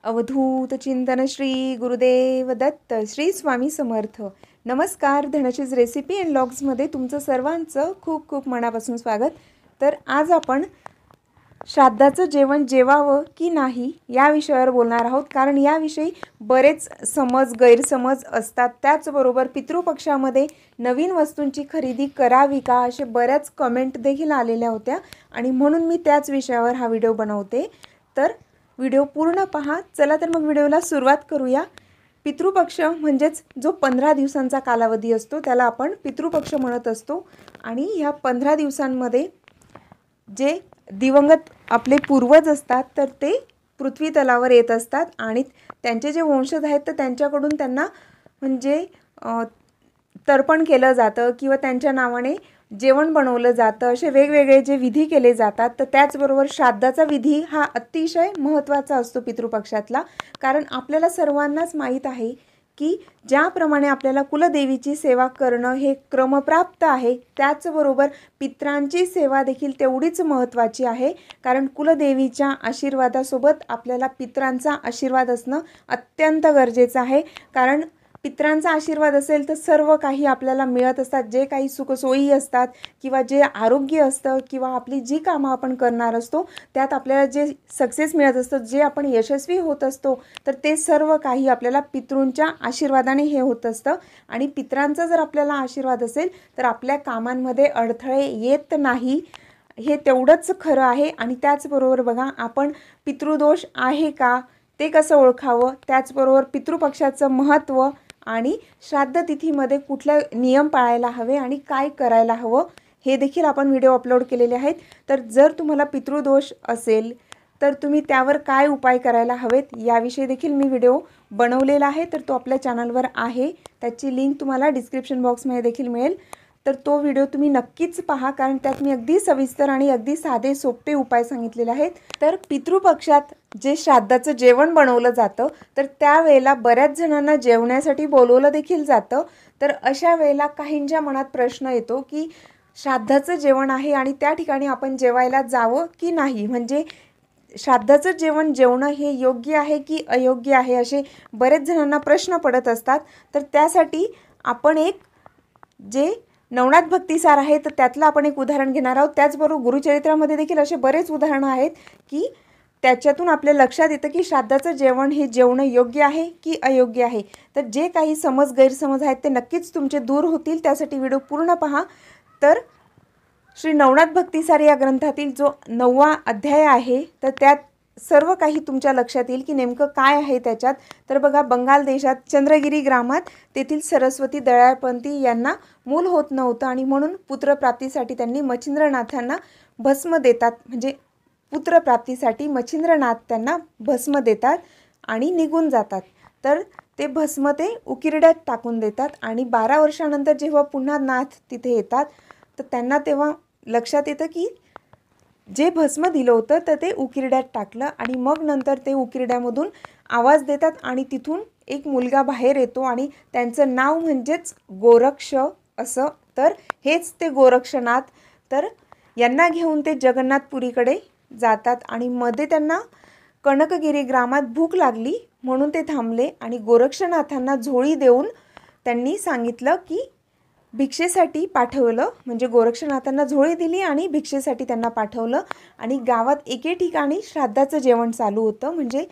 अवधूत चिंतन श्री गुरुदेव दत्त श्री स्वामी समर्थ। नमस्कार, धनश्रीज recipe and लॉग्समध्ये तुमचं सर्वांचं खूप खूप मनापासून स्वागत। तर आज आपण श्राद्धाचं जेवण जेवावं की नाही या विषयावर बोलणार आहोत, कारण याविषयी बरेच गैरसमज असतात। त्याचबरोबर पितृपक्षामध्ये नवीन वस्तूंची खरेदी करावी का असे बऱ्याच कमेंट देखील आलेल्या होत्या आणि म्हणून मी त्याच विषयावर हा व्हिडिओ बनवते। तर व्हिडिओ पूर्ण पहा। चला तर मग व्हिडिओला सुरुवात करूया। पितृपक्ष म्हणजेच जो 15 दिवसांचा कालावधी असतो त्याला आपण पितृपक्ष म्हणत असतो आणि ह्या 15 दिवसांमध्ये जे दिवंगत आपले पूर्वज असतात तर ते पृथ्वी तलावर येत असतात आणि त्यांचे जे वंशज आहेत तर त्यांच्याकडून त्यांना म्हणजे तर्पण केलं जातं किंवा त्यांच्या नावाने जेवण बनवलं जातं। असे वेगवेगळे जे विधी केले जातात। तर त्याचबरोबर श्राद्धाचा विधी हा अतिशय महत्त्वाचा असतो पितृपक्षातला, कारण आपल्याला सर्वांनाच माहीत आहे की ज्याप्रमाणे आपल्याला कुलदेवीची सेवा करणं हे क्रमप्राप्त आहे, त्याचबरोबर पितरांची सेवा देखील तेवढीच महत्त्वाची आहे, कारण कुलदेवीच्या आशीर्वादासोबत आपल्याला पितरांचा आशीर्वाद असणं अत्यंत गरजेचं आहे। कारण पितरांचा आशीर्वाद असेल तर सर्व काही आपल्याला मिळत असतात, जे काही सुखसोयी असतात किंवा जे आरोग्य असतं किंवा आपली जी कामं आपण करणार असतो त्यात आपल्याला जे सक्सेस मिळत असतं, जे आपण यशस्वी होत असतो, तर ते सर्व काही आपल्याला पितृंच्या आशीर्वादाने हे होत असतं। आणि पितरांचा जर आपल्याला आशीर्वाद असेल तर आपल्या कामांमध्ये अडथळे येत नाही, हे तेवढंच खरं आहे। आणि त्याचबरोबर बघा, आपण पितृदोष आहे का ते कसं ओळखावं, त्याचबरोबर पितृपक्षाचं महत्त्व आणि श्राद्ध तिथीमध्ये कुठले नियम पाळायला हवे आणि काय करायला हवं हे देखील आपण व्हिडिओ अपलोड केलेले आहेत। तर जर तुम्हाला पितृदोष असेल तर तुम्ही त्यावर काय उपाय करायला हवेत याविषयी देखील मी व्हिडिओ बनवलेला आहे। तर तो आपल्या चॅनलवर आहे, त्याची लिंक तुम्हाला डिस्क्रिप्शन बॉक्समध्ये देखील मिळेल। तर तो व्हिडिओ तुम्ही नक्कीच पहा, कारण त्यात मी अगदी सविस्तर आणि अगदी साधे सोपे उपाय सांगितलेले आहेत। तर पितृपक्षात जे श्राद्धाचं जेवण बनवलं जातं तर त्यावेळेला बऱ्याच जणांना जेवण्यासाठी बोलवलं देखील जातं। तर अशा वेळेला काहींच्या मनात प्रश्न येतो की श्राद्धाचं जेवण आहे आणि त्या ठिकाणी आपण जेवायला जावं की नाही, म्हणजे श्राद्धाचं जेवण जेवणं हे योग्य आहे की अयोग्य आहे, असे बरेच जणांना प्रश्न पडत असतात। तर त्यासाठी आपण एक जे नवनाथ भक्तिसार आहे तर त्यातलं आपण एक उदाहरण घेणार आहोत। त्याचबरोबर गुरुचरित्रामध्ये देखील असे बरेच उदाहरणं आहेत की त्याच्यातून आपल्या लक्षात येतं की श्राद्धाचं जेवण हे जेवणं योग्य आहे की अयोग्य आहे। तर जे काही गैरसमज आहेत ते नक्कीच तुमचे दूर होतील, त्यासाठी व्हिडिओ पूर्ण पहा। तर श्री नवनाथ भक्तिसार या ग्रंथातील जो 9वा अध्याय आहे तर त्यात सर्व काही तुमच्या लक्षात येईल की नेमकं काय आहे त्याच्यात। तर बघा, बंगाल देशात चंद्रगिरी ग्रामात तेथील सरस्वती दयाळपंथी यांना मूल होत नव्हतं आणि म्हणून पुत्रप्राप्तीसाठी त्यांनी मच्छिंद्रनाथांना भस्म देतात, म्हणजे पुत्रप्राप्तीसाठी मच्छिंद्रनाथ त्यांना भस्म देतात आणि निघून जातात। तर ते भस्म ते उकिरड्यात टाकून देतात आणि 12 वर्षानंतर जेव्हा पुन्हा नाथ तिथे येतात तर त्यांना तेव्हा लक्षात येतं की जे भस्म दिलं होतं तर ते उकिरड्यात टाकलं आणि मग नंतर ते उकिरड्यामधून आवाज देतात आणि तिथून एक मुलगा बाहेर येतो आणि त्यांचं नाव म्हणजेच गोरक्ष असं। तर हेच ते गोरक्षनाथ। तर यांना घेऊन ते जगन्नाथपुरीकडे जातात आणि मध्ये त्यांना कनकगिरी ग्रामात भूक लागली म्हणून ते थांबले आणि गोरक्षनाथांना झोळी देऊन त्यांनी सांगितलं की भिक्षेसाठी पाठवलं, म्हणजे गोरक्षनाथांना झोळी दिली आणि भिक्षेसाठी त्यांना पाठवलं। आणि गावात एके ठिकाणी श्राद्धाचं जेवण चालू होतं, म्हणजे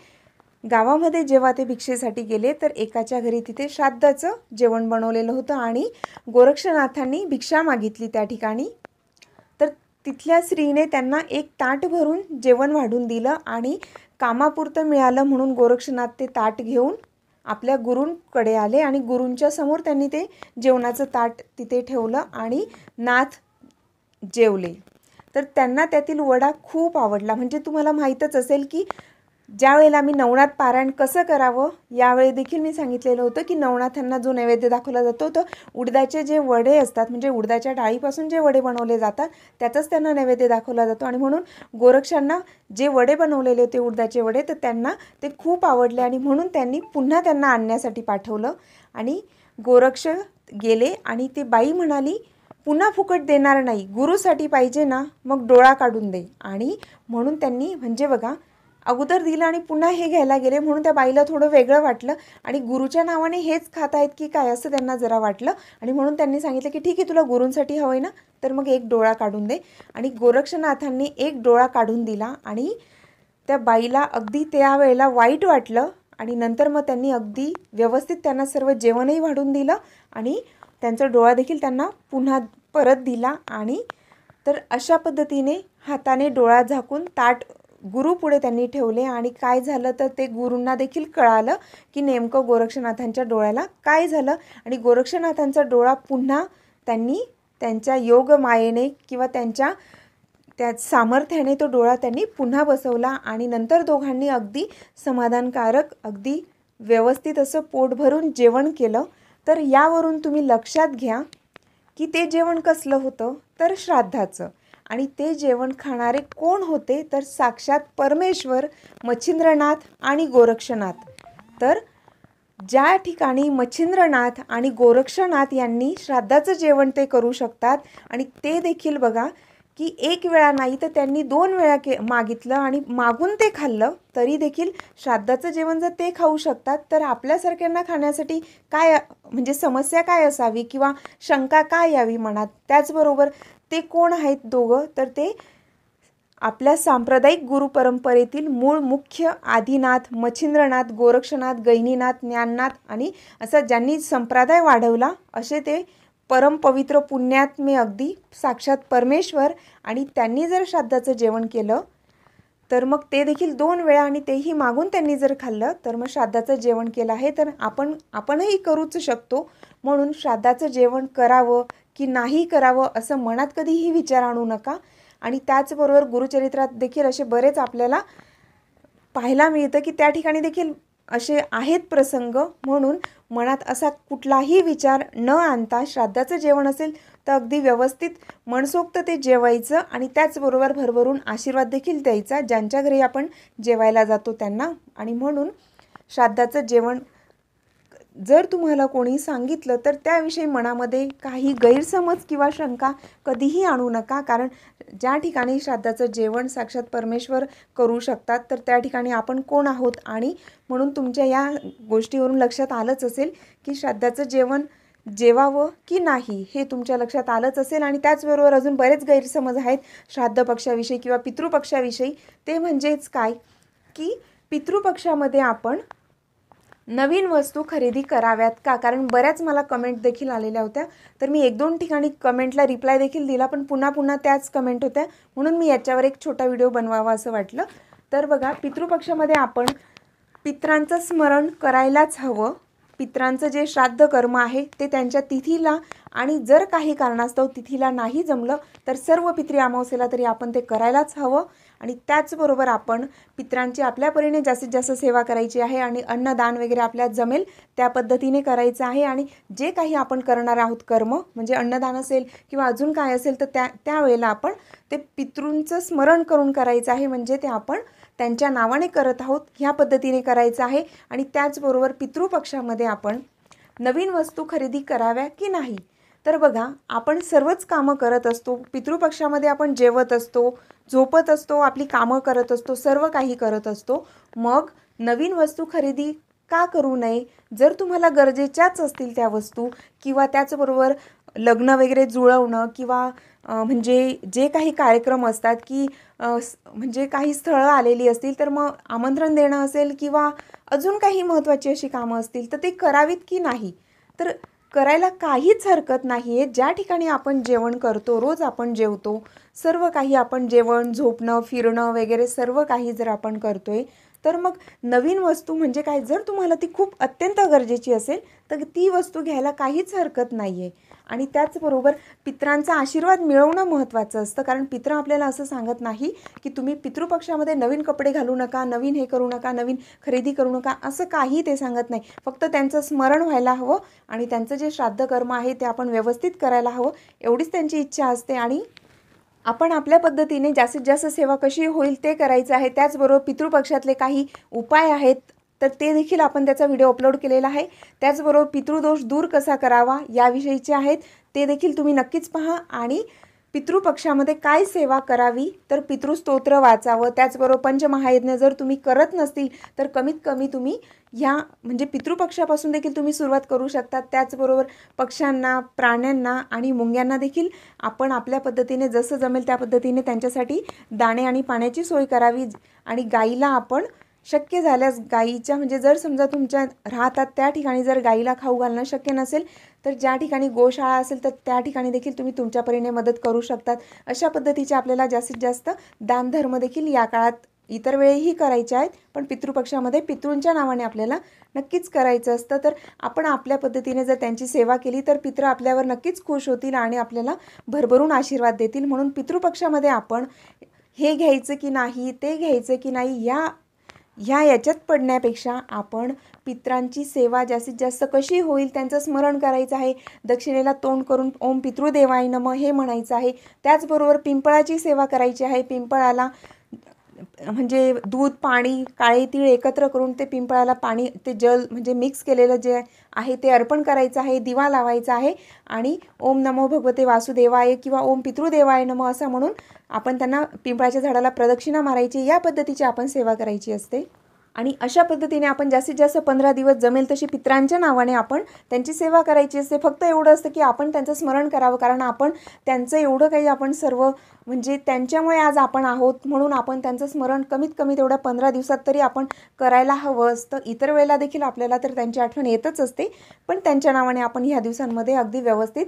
गावामध्ये जेव्हा ते भिक्षेसाठी गेले तर एकाच्या घरी तिथे श्राद्धाचं जेवण बनवलेलं होतं आणि गोरक्षनाथांनी भिक्षा मागितली त्या ठिकाणी। तर तिथल्या स्त्रीने त्यांना एक ताट भरून जेवण वाढून दिलं आणि कामापुरतं मिळालं म्हणून गोरक्षनाथ ते ताट घेऊन आपल्या गुरूंकडे आले आणि गुरूंच्या समोर त्यांनी ते जेवणाचं ताट तिथे ठेवलं आणि नाथ जेवले। तर त्यांना त्यातील वडा खूप आवडला। म्हणजे तुम्हाला माहीतच असेल की ज्या वेळेला मी नवनाथ पारायण कसं करावं यावेळी देखील मी सांगितलेलं होतं की नवनाथांना जो नैवेद्य दाखवला जातो तर उडदाचे जे वडे असतात, म्हणजे उडदाच्या डाळीपासून जे वडे बनवले जातात त्याचाच त्यांना नैवेद्य दाखवला जातो आणि म्हणून गोरक्षांना जे वडे बनवलेले होते उडदाचे वडे तर त्यांना ते खूप आवडले आणि म्हणून त्यांनी पुन्हा त्यांना आणण्यासाठी पाठवलं। आणि गोरक्ष गेले आणि ते बाई म्हणाली पुन्हा फुकट देणार नाही, गुरुसाठी पाहिजे ना, मग डोळा काढून दे। आणि म्हणून त्यांनी, म्हणजे बघा, अगोदर दिलं आणि पुन्हा हे घ्यायला गेले, म्हणून त्या बाईला थोडं वेगळं वाटलं आणि गुरुच्या नावाने हेच खात आहेत की काय असं त्यांना जरा वाटलं आणि म्हणून त्यांनी सांगितलं की ठीक आहे, तुला गुरूंसाठी हवं आहे ना, तर मग एक डोळा काढून दे. आणि गोरक्षनाथांनी एक डोळा काढून दिला आणि त्या बाईला अगदी त्यावेळेला वाईट वाटलं आणि नंतर मग त्यांनी अगदी व्यवस्थित त्यांना सर्व जेवणही वाढून दिलं आणि त्यांचा डोळा देखील त्यांना पुन्हा परत दिला. आणि तर अशा पद्धतीने हाताने डोळा झाकून ताट गुरुपुढे त्यांनी ठेवले आणि काय झालं तर ते गुरूंना देखील कळालं की नेमकं गोरक्षनाथांच्या डोळ्याला काय झालं आणि गोरक्षनाथांचा डोळा पुन्हा त्यांनी त्यांच्या योगमायेने किंवा त्यांच्या त्या सामर्थ्याने तो डोळा त्यांनी पुन्हा बसवला आणि नंतर दोघांनी अगदी समाधानकारक अगदी व्यवस्थित असं पोट भरून जेवण केलं. तर यावरून तुम्ही लक्षात घ्या की ते जेवण कसलं होतं तर श्राद्धाचं. आणि ते जेवण खाणारे कोण होते तर साक्षात परमेश्वर, मच्छिंद्रनाथ आणि गोरक्षनाथ. तर ज्या ठिकाणी मच्छिंद्रनाथ आणि गोरक्षनाथ यांनी श्राद्धाचं जेवण ते करू शकतात आणि ते देखील बघा की एक वेळा नाही तर त्यांनी 2 वेळा मागितलं आणि मागून ते खाल्लं, तरी देखील श्राद्धाचं जेवण जर ते खाऊ शकतात तर आपल्यासारख्यांना खाण्यासाठी काय म्हणजे समस्या काय असावी किंवा शंका काय यावी मनात. त्याचबरोबर ते कोण आहेत दोघं तर ते आपल्या सांप्रदायिक गुरुपरंपरेतील मूळ मुख्य आदिनाथ, मच्छिंद्रनाथ, गोरक्षनाथ, गैनीनाथ, ज्ञाननाथ आणि असा ज्यांनी संप्रदाय वाढवला असे ते परमपवित्र पुण्यात्मे अगदी साक्षात परमेश्वर. आणि त्यांनी जर श्राद्धाचं जेवण केलं तर मग ते देखील 2 वेळा आणि तेही मागून त्यांनी जर खाल्लं तर मग श्राद्धाचं जेवण केलं आहे. तर आपणही करूच शकतो. म्हणून श्राद्धाचं जेवण करावं की नाही करावं असं मनात कधीही विचार आणू नका. आणि त्याचबरोबर गुरुचरित्रात देखील असे बरेच आपल्याला पाहायला मिळतं की त्या ठिकाणी देखील असे आहेत प्रसंग. म्हणून मनात असा कुठलाही विचार न आणता श्राद्धाचं जेवण असेल तर अगदी व्यवस्थित मनसोक्त ते जेवायचं आणि त्याचबरोबर भरभरून आशीर्वाद देखील द्यायचा ज्यांच्या घरी आपण जेवायला जातो त्यांना. आणि म्हणून श्राद्धाचं जेवण जर तुम्हाला कोणी सांगितलं तर त्याविषयी मनामध्ये काही गैरसमज किंवा शंका कधीही आणू नका. कारण ज्या ठिकाणी श्राद्धाचं जेवण साक्षात परमेश्वर करू शकतात तर त्या ठिकाणी आपण कोण आहोत. आणि म्हणून तुमच्या या गोष्टीवरून लक्षात आलंच असेल की श्राद्धाचं जेवण जेवावं की नाही हे तुमच्या लक्षात आलंच असेल. आणि त्याचबरोबर अजून बरेच गैरसमज आहेत श्राद्ध पक्षाविषयी किंवा पितृपक्षाविषयी. ते म्हणजेच काय की पितृपक्षामध्ये आपण नवीन वस्तू खरेदी कराव्यात का. कारण बऱ्याच मला कमेंट देखील आलेल्या होत्या. तर मी 1-2 ठिकाणी कमेंटला रिप्लाय देखील दिला पण पुन्हा त्याच कमेंट होत्या, म्हणून मी याच्यावर एक छोटा व्हिडिओ बनवावा असं वाटलं. तर बघा पितृपक्षामध्ये आपण पितरांचं स्मरण करायलाच हवं. पितरांचं जे श्राद्ध कर्म आहे ते त्यांच्या तिथीला आणि जर काही कारणास्तव तिथीला नाही जमलं तर सर्व पितृ अमावस्येला तरी आपण ते करायलाच हवं. आणि त्याचबरोबर आपण पितरांची आपल्या परीने जास्तीत जास्त सेवा करायची आहे आणि अन्नदान वगैरे आपल्यात जमेल त्या पद्धतीने करायचं आहे. आणि जे काही आपण करणार आहोत कर्म म्हणजे अन्नदान असेल किंवा अजून काय असेल तर त्यावेळेला आपण ते पितृंचं स्मरण करून करायचं आहे. म्हणजे ते आपण त्यांच्या नावाने करत आहोत ह्या पद्धतीने करायचं आहे. आणि त्याचबरोबर पितृपक्षामध्ये आपण नवीन वस्तू खरेदी कराव्या की नाही. तर बघा आपण सर्वच कामं करत असतो. पितृपक्षामध्ये आपण जेवत असतो, झोपत असतो, आपली कामं करत असतो, सर्व काही करत असतो. मग नवीन वस्तू खरेदी का करू नये. जर तुम्हाला गरजेच्याच असतील त्या वस्तू किंवा त्याचबरोबर लग्न वगैरे जुळवणं किंवा म्हणजे जे काही कार्यक्रम असतात की म्हणजे काही स्थळं आलेली असतील तर मग आमंत्रण देणं असेल किंवा अजून काही महत्त्वाची अशी कामं असतील तर ते करावीत की नाही. तर करायला काहीच हरकत नाही आहे. ज्या ठिकाणी आपण जेवण करतो, रोज आपण जेवतो, सर्व काही आपण जेवण, झोपणं, फिरणं वगैरे सर्व काही जर आपण करतोय तर मग नवीन वस्तू म्हणजे काय, जर तुम्हाला ती खूप अत्यंत गरजेची असेल तर ती वस्तू घ्यायला काहीच हरकत नाही आहे. आणि त्याचबरोबर पितरांचा आशीर्वाद मिळवणं महत्त्वाचं असतं. कारण पित्र आपल्याला असं सांगत नाही की तुम्ही पितृपक्षामध्ये नवीन कपडे घालू नका, नवीन हे करू नका, नवीन खरेदी करू नका, असं काही ते सांगत नाही. फक्त त्यांचं स्मरण व्हायला हवं आणि त्यांचं जे श्राद्ध कर्म आहे ते आपण व्यवस्थित करायला हवं एवढीच त्यांची इच्छा असते. आणि आपण आपल्या पद्धतीने जास्तीत जास्त सेवा कशी होईल ते करायचं आहे. त्याचबरोबर पितृपक्षातले काही उपाय आहेत तर ते देखील आपण त्याचा व्हिडिओ अपलोड केलेला आहे. त्याचबरोबर पितृदोष दूर कसा करावा याविषयीचे आहेत ते देखील तुम्ही नक्कीच पहा. आणि पितृपक्षामध्ये काय सेवा करावी, तर पितृस्तोत्र वाचावं. त्याचबरोबर पंचमहायज्ञ जर तुम्ही करत नसतील तर कमीत कमी तुम्ही ह्या म्हणजे पितृपक्षापासून देखील तुम्ही सुरुवात करू शकता. त्याचबरोबर पक्ष्यांना, प्राण्यांना आणि मुंग्यांना देखील आपण आपल्या पद्धतीने जसं जमेल त्या पद्धतीने त्यांच्यासाठी दाणे आणि पाण्याची सोय करावी. आणि गाईला आपण शक्य झाल्यास गाईच्या म्हणजे जर समजा तुमच्या राहतात त्या ठिकाणी जर गाईला खाऊ घालणं शक्य नसेल तर ज्या ठिकाणी गोशाळा असेल तर त्या ठिकाणी देखील तुम्ही तुमच्या परीने मदत करू शकतात. अशा पद्धतीचे आपल्याला जास्तीत जास्त दानधर्म देखील या काळात इतर वेळेही करायचे आहेत, पण पितृपक्षामध्ये पितृंच्या नावाने आपल्याला नक्कीच करायचं असतं. तर आपण आपल्या पद्धतीने जर त्यांची सेवा केली तर पितृ आपल्यावर नक्कीच खुश होतील आणि आपल्याला भरभरून आशीर्वाद देतील. म्हणून पितृपक्षामध्ये आपण हे घ्यायचं की नाही, ते घ्यायचं की नाही, याच्यात पडण्यापेक्षा आपण पितरांची सेवा जास्तीत जास्त कशी होईल त्यांचं स्मरण करायचं आहे. दक्षिणेला तोंड करून ओम पितृदेवाय नमः हे म्हणायचं आहे. त्याचबरोबर पिंपळाची सेवा करायची आहे. पिंपळाला म्हणजे दूध, पाणी, काळे तीळ एकत्र करून ते पिंपळाला पाणी, ते जल म्हणजे मिक्स केलेलं जे आहे ते अर्पण करायचं आहे. दिवा लावायचा आहे आणि ओम नमो भगवते वासुदेवाय किंवा ओम पितृदेवाय नमः असं म्हणून आपण त्यांना पिंपळाच्या झाडाला प्रदक्षिणा मारायची. या पद्धतीची आपण सेवा करायची असते. आणि अशा पद्धतीने आपण जास्तीत जास्त 15 दिवस जमेल तशी पितरांच्या नावाने आपण त्यांची सेवा करायची असते. फक्त एवढं असतं की आपण त्यांचं स्मरण करावं, कारण आपण त्यांचं एवढं काही आपण सर्व म्हणजे त्यांच्यामुळे आज आपण आहोत म्हणून आपण त्यांचं स्मरण कमीत कमी तेवढ्या 15 दिवसात तरी आपण करायला हवं असतं. इतर वेळेला देखील आपल्याला तर त्यांची आठवण येतच असते, पण त्यांच्या नावाने आपण ह्या दिवसांमध्ये अगदी व्यवस्थित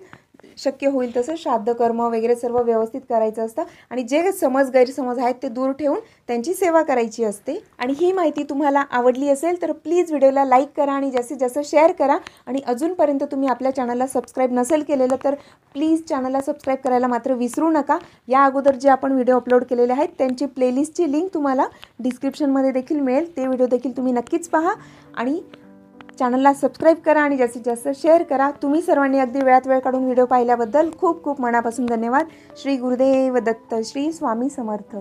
शक्य होईल तसं श्राद्ध कर्म वगैरे सर्व व्यवस्थित करायचं असतं आणि जे गैरसमज आहेत ते दूर ठेवून त्यांची सेवा करायची असते. आणि ही माहिती तुम्हाला आवडली असेल तर प्लीज व्हिडिओला लाईक करा आणि जास्तीत जास्त शेअर करा. आणि अजूनपर्यंत तुम्ही आपल्या चॅनलला सबस्क्राईब नसेल केलेलं तर प्लीज चॅनलला सबस्क्राईब करायला मात्र विसरू नका. या अगोदर जे आपण व्हिडिओ अपलोड केलेले आहेत त्यांची प्लेलिस्टची लिंक तुम्हाला डिस्क्रिप्शनमध्ये देखील मिळेल. ते व्हिडिओ देखील तुम्ही नक्कीच पहा आणि चॅनलला सबस्क्राईब करा आणि जास्तीत जास्त शेअर करा. तुम्ही सर्वांनी अगदी वेळात वेळ काढून व्हिडिओ पाहिल्याबद्दल खूप खूप मनापासून धन्यवाद. श्री गुरुदेव दत्त. श्री स्वामी समर्थ.